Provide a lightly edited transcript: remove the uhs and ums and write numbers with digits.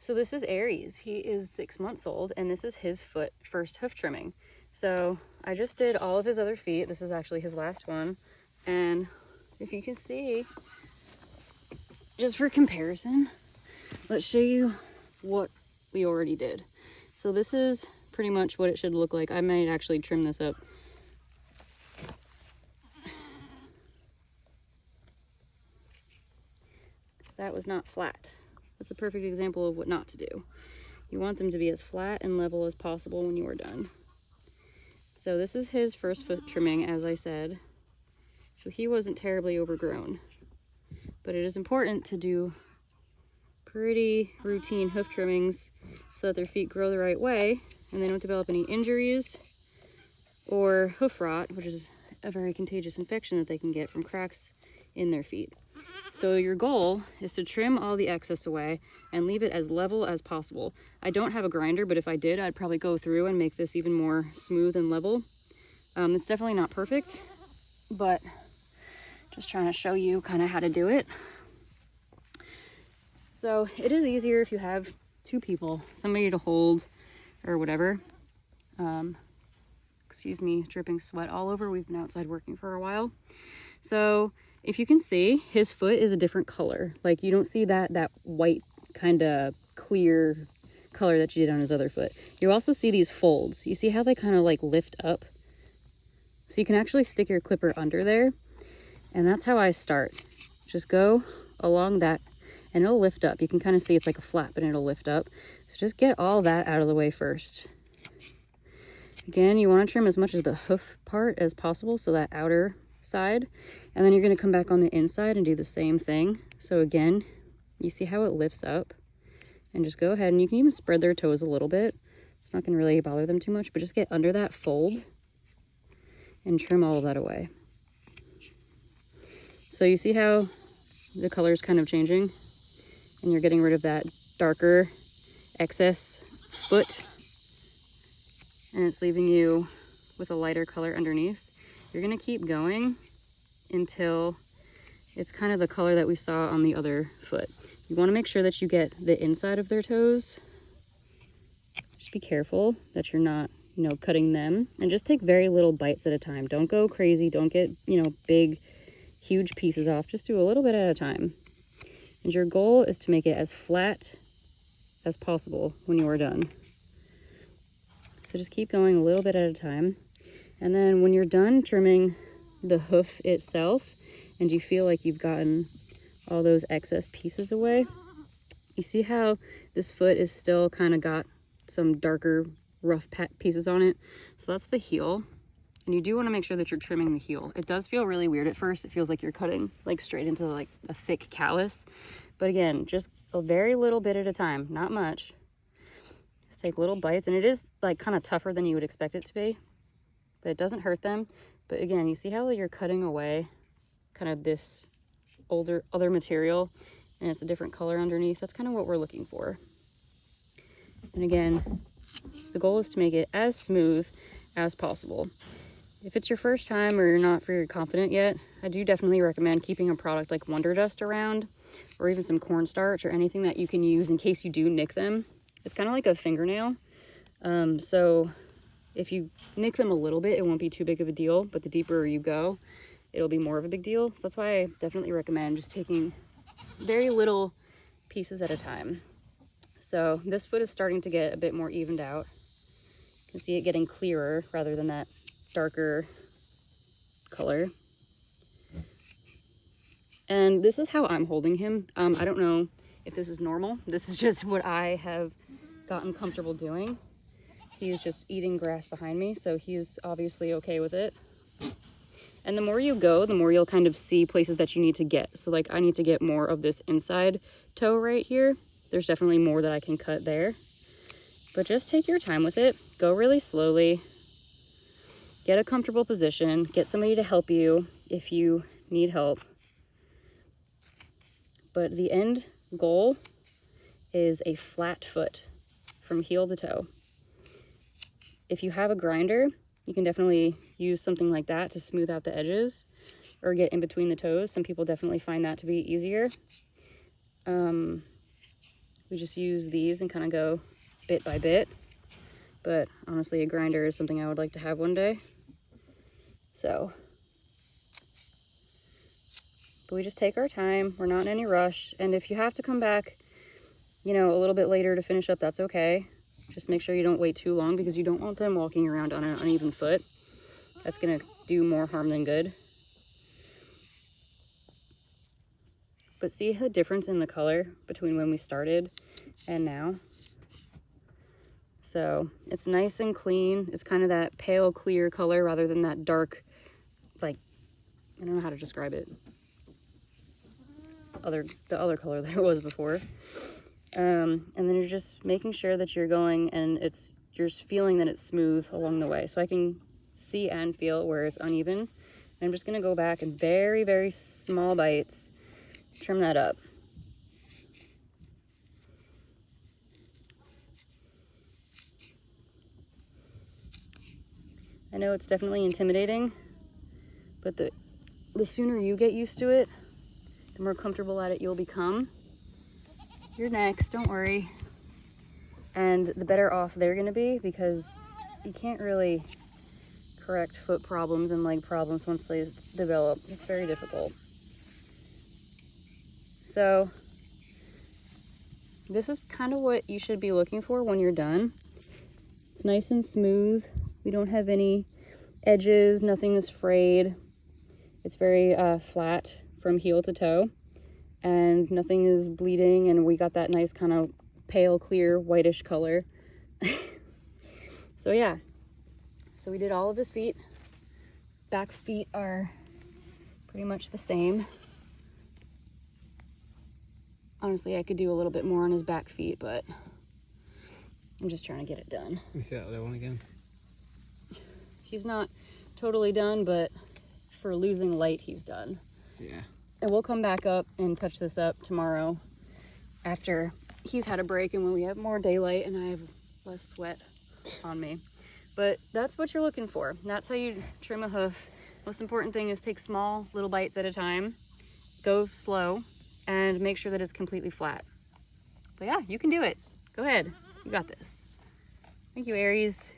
So this is Aries. He is 6 months old, and this is his first hoof trimming. So I just did all of his other feet. This is actually his last one. And if you can see, just for comparison, let's show you what we already did. So this is pretty much what it should look like. I might actually trim this up. That was not flat. That's a perfect example of what not to do. You want them to be as flat and level as possible when you are done. So this is his first foot trimming, as I said. So he wasn't terribly overgrown. But it is important to do pretty routine hoof trimmings so that their feet grow the right way and they don't develop any injuries or hoof rot, which is a very contagious infection that they can get from cracks in their feet. So your goal is to trim all the excess away and leave it as level as possible. I don't have a grinder, but if I did, I'd probably go through and make this even more smooth and level. It's definitely not perfect, but just trying to show you kind of how to do it. So it is easier if you have two people, somebody to hold or whatever. Excuse me, dripping sweat all over. We've been outside working for a while. So if you can see, his foot is a different color. Like you don't see that white kind of clear color that you did on his other foot. You also see these folds. You see how they kind of like lift up? So you can actually stick your clipper under there. And that's how I start. Just go along that and it'll lift up. You can kind of see it's like a flap and it'll lift up. So just get all that out of the way first. Again, you want to trim as much of the hoof part as possible, so that outer side, and then you're going to come back on the inside and do the same thing. So again, you see how it lifts up, and just go ahead and you can even spread their toes a little bit. It's not going to really bother them too much, but just get under that fold and trim all of that away. So you see how the color is kind of changing, and you're getting rid of that darker excess foot, and it's leaving you with a lighter color underneath. You're going to keep going until it's kind of the color that we saw on the other foot. You want to make sure that you get the inside of their toes. Just be careful that you're not, cutting them, and just take very little bites at a time. Don't go crazy. Don't get, big, huge pieces off. Just do a little bit at a time. And your goal is to make it as flat as possible when you are done. So just keep going a little bit at a time. And then when you're done trimming the hoof itself and you feel like you've gotten all those excess pieces away, you see how this foot is still kind of got some darker rough pieces on it. So that's the heel. And you do want to make sure that you're trimming the heel. It does feel really weird at first. It feels like you're cutting like straight into like a thick callus. But again, just a very little bit at a time, not much. Just take little bites, and it is like kind of tougher than you would expect it to be. But it doesn't hurt them. But again, you see how you're cutting away kind of this other material, and it's a different color underneath. That's kind of what we're looking for. And again, the goal is to make it as smooth as possible. If it's your first time or you're not very confident yet, I do definitely recommend keeping a product like Wonder Dust around, or even some cornstarch or anything that you can use in case you do nick them. It's kind of like a fingernail. So if you nick them a little bit, it won't be too big of a deal, but the deeper you go, it'll be more of a big deal. So that's why I definitely recommend just taking very little pieces at a time. So this foot is starting to get a bit more evened out. You can see it getting clearer rather than that darker color. And this is how I'm holding him. I don't know if this is normal. This is just what I have gotten comfortable doing. He's just eating grass behind me, so he's obviously okay with it. And the more you go, the more you'll kind of see places that you need to get. So like I need to get more of this inside toe right here. There's definitely more that I can cut there. But just take your time with it. Go really slowly. Get a comfortable position. Get somebody to help you if you need help. But the end goal is a flat foot from heel to toe. If you have a grinder, you can definitely use something like that to smooth out the edges or get in between the toes. Some people definitely find that to be easier. we just use these and kind of go bit by bit. But honestly, a grinder is something I would like to have one day. So, but we just take our time. We're not in any rush. And if you have to come back, you know, a little bit later to finish up, that's okay. Just make sure you don't wait too long, because you don't want them walking around on an uneven foot. That's gonna do more harm than good. But see the difference in the color between when we started and now? So it's nice and clean. It's kind of that pale clear color rather than that dark, like, I don't know how to describe it. The other color that it was before. And then you're just making sure that you're going and you're just feeling that it's smooth along the way. So I can see and feel where it's uneven. And I'm just gonna go back in very, very small bites, trim that up. I know it's definitely intimidating, but the sooner you get used to it, the more comfortable at it you'll become. You're next, don't worry. And the better off they're gonna be, because you can't really correct foot problems and leg problems once they develop. It's very difficult. So this is kind of what you should be looking for when you're done. It's nice and smooth. We don't have any edges, nothing is frayed. It's very flat from heel to toe, and nothing is bleeding, and we got that nice kind of pale, clear, whitish color. So yeah, so we did all of his feet. Back feet are pretty much the same. Honestly, I could do a little bit more on his back feet, but I'm just trying to get it done. Let me see that other one again. He's not totally done, but for losing light, he's done. Yeah. And we'll come back up and touch this up tomorrow after he's had a break and when we have more daylight and I have less sweat on me. But that's what you're looking for. That's how you trim a hoof. Most important thing is take small little bites at a time, go slow, and make sure that it's completely flat. But yeah, you can do it. Go ahead. You got this. Thank you, Aries.